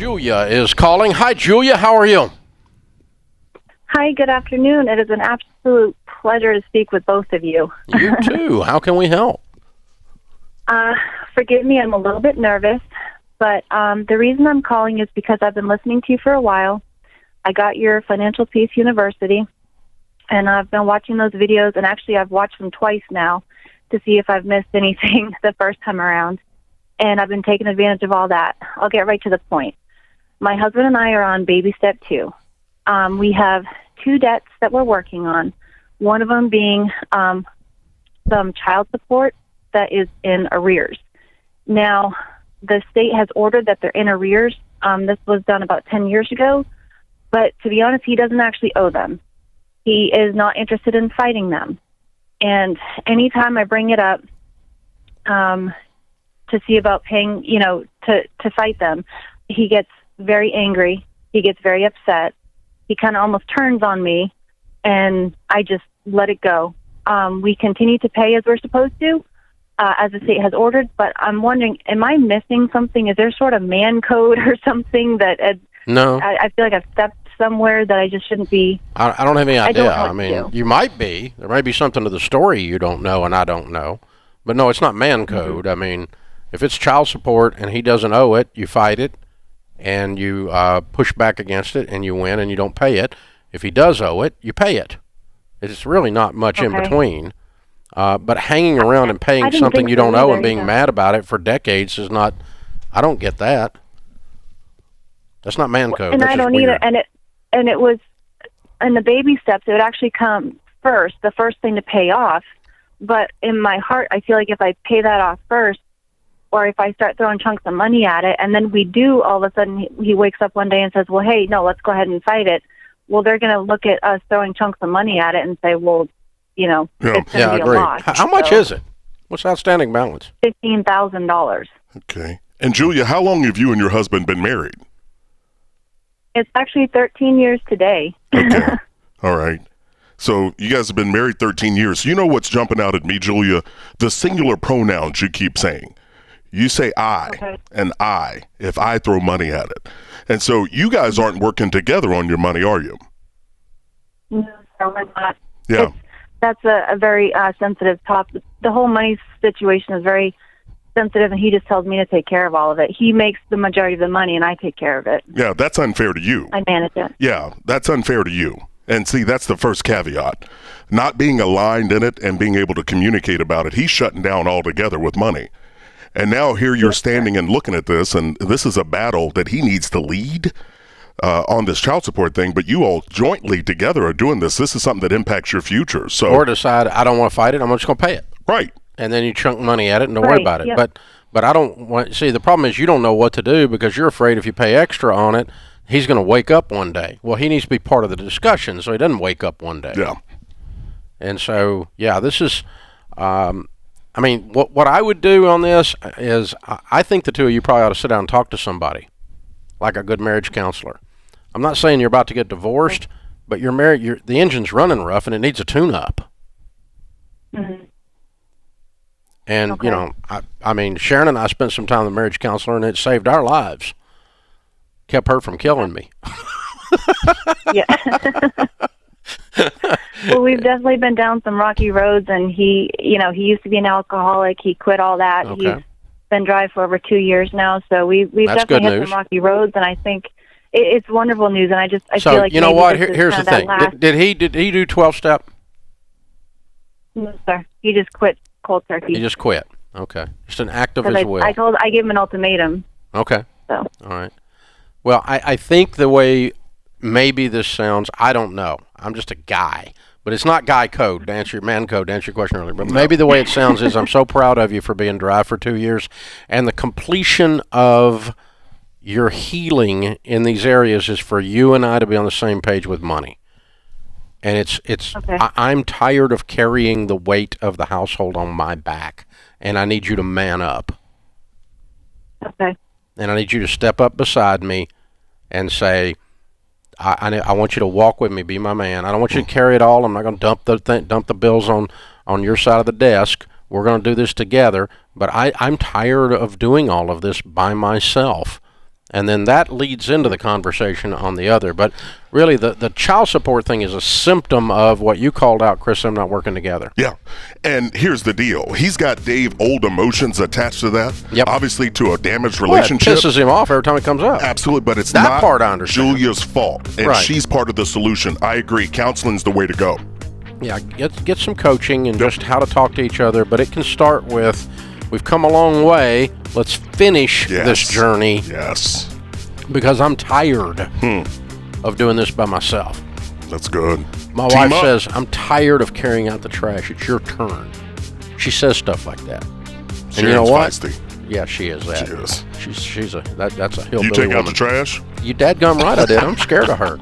Julia is calling. Hi, Julia. How are you? Hi, good afternoon. It is an absolute pleasure to speak with both of you. You too. How can we help? Forgive me, I'm a little bit nervous, but the reason I'm calling is because I've been listening to you for a while. I got your Financial Peace University, and I've been watching those videos, and actually I've watched them twice now to see if I've missed anything the first time around, and I've been taking advantage of all that. I'll get right to the point. My husband and I are on baby step 2. We have 2 debts that we're working on, one of them being some child support that is in arrears. Now, the state has ordered that they're in arrears. This was done about 10 years ago, but to be honest, he doesn't actually owe them. He is not interested in fighting them. And anytime I bring it up to see about paying, to fight them, he gets very angry. He gets very upset. He kind of almost turns on me, and I just let it go. We continue to pay as we're supposed to, as the state has ordered, but I'm wondering, am I missing something? Is there sort of man code or something that No. I feel like I've stepped somewhere that I just shouldn't be? I don't have any idea. I mean, you might be. There may be something to the story you don't know and I don't know. But no, it's not man code. I mean, if it's child support and he doesn't owe it, you fight it and you push back against it and you win and you don't pay it. If he does owe it, you pay it. It's really not much in between. But hanging around and paying something you don't owe and being mad about it for decades is not, I don't get that. That's not man code. And That's I don't weird. either. And it was, in the baby steps, it would actually come first, the first thing to pay off. But in my heart, I feel like if I pay that off first, or if I start throwing chunks of money at it, and then we do, all of a sudden, he wakes up one day and says, well, hey, no, let's go ahead and fight it. Well, they're going to look at us throwing chunks of money at it and say, well, it's going to be I agree. a loss. How much is it? What's the outstanding balance? $15,000. Okay. And Julia, how long have you and your husband been married? It's actually 13 years today. Okay. All right. So you guys have been married 13 years. You know what's jumping out at me, Julia? The singular pronouns you keep saying. You say I and I if I throw money at it. And so you guys aren't working together on your money, are you? No, we're not. Yeah. That's a very sensitive topic. The whole money situation is very sensitive, and he just tells me to take care of all of it. He makes the majority of the money, and I take care of it. Yeah, that's unfair to you. I manage it. Yeah, that's unfair to you. And see, that's the first caveat. Not being aligned in it and being able to communicate about it. He's shutting down altogether with money. And now here you're standing and looking at this, and this is a battle that he needs to lead on this child support thing, but you all jointly together are doing this. This is something that impacts your future. So, or decide, I don't want to fight it, I'm just going to pay it. Right. And then you chunk money at it and don't worry about it. Yep. But I don't want, see, the problem is you don't know what to do because you're afraid if you pay extra on it, he's going to wake up one day. Well, he needs to be part of the discussion so he doesn't wake up one day. Yeah. And so, yeah, this is, what I would do on this is I think the two of you probably ought to sit down and talk to somebody, like a good marriage counselor. I'm not saying you're about to get divorced, but you're married, the engine's running rough and it needs a tune-up. Mm-hmm. And, Sharon and I spent some time with a marriage counselor, and it saved our lives. Kept her from killing me. Yeah. Well, we've definitely been down some rocky roads, and he used to be an alcoholic. He quit all that. Okay. He's been dry for over 2 years now, so we've That's definitely good hit some rocky roads, and I think it's wonderful news, and I feel like you know maybe what? this is Here's the kind of thing. Did he do 12-step? No, sir. He just quit cold turkey. He just quit. Okay. Just an act of his will. I gave him an ultimatum. Okay. So. All right. Well, I think the way maybe this sounds, I don't know. I'm just a guy. But it's not guy code to answer your question earlier. But maybe the way it sounds is I'm so proud of you for being dry for 2 years. And the completion of your healing in these areas is for you and I to be on the same page with money. And it's okay. I'm tired of carrying the weight of the household on my back. And I need you to man up. Okay. And I need you to step up beside me and say, I want you to walk with me, be my man. I don't want you to carry it all. I'm not going to dump the bills on your side of the desk. We're going to do this together. But I'm tired of doing all of this by myself. And then that leads into the conversation on the other. But really, the child support thing is a symptom of what you called out, Chris, them not working together. Yeah. And here's the deal. He's got Dave old emotions attached to that. Yep. Obviously to a damaged Well, it relationship. pisses him off every time it comes up. Absolutely, but it's That not part I understand. Julia's fault. And Right. she's part of the solution. I agree. Counseling's the way to go. Yeah, get some coaching and just how to talk to each other. But it can start with, we've come a long way. Let's finish this journey. Yes. Because I'm tired of doing this by myself. That's good. My Team wife up. says, I'm tired of carrying out the trash. It's your turn. She says stuff like that. And you know Sharon's what? feisty. Yeah, she is that. She is. She's that's a hillbilly You take out woman. the trash? You dadgum right I did. I'm scared of her.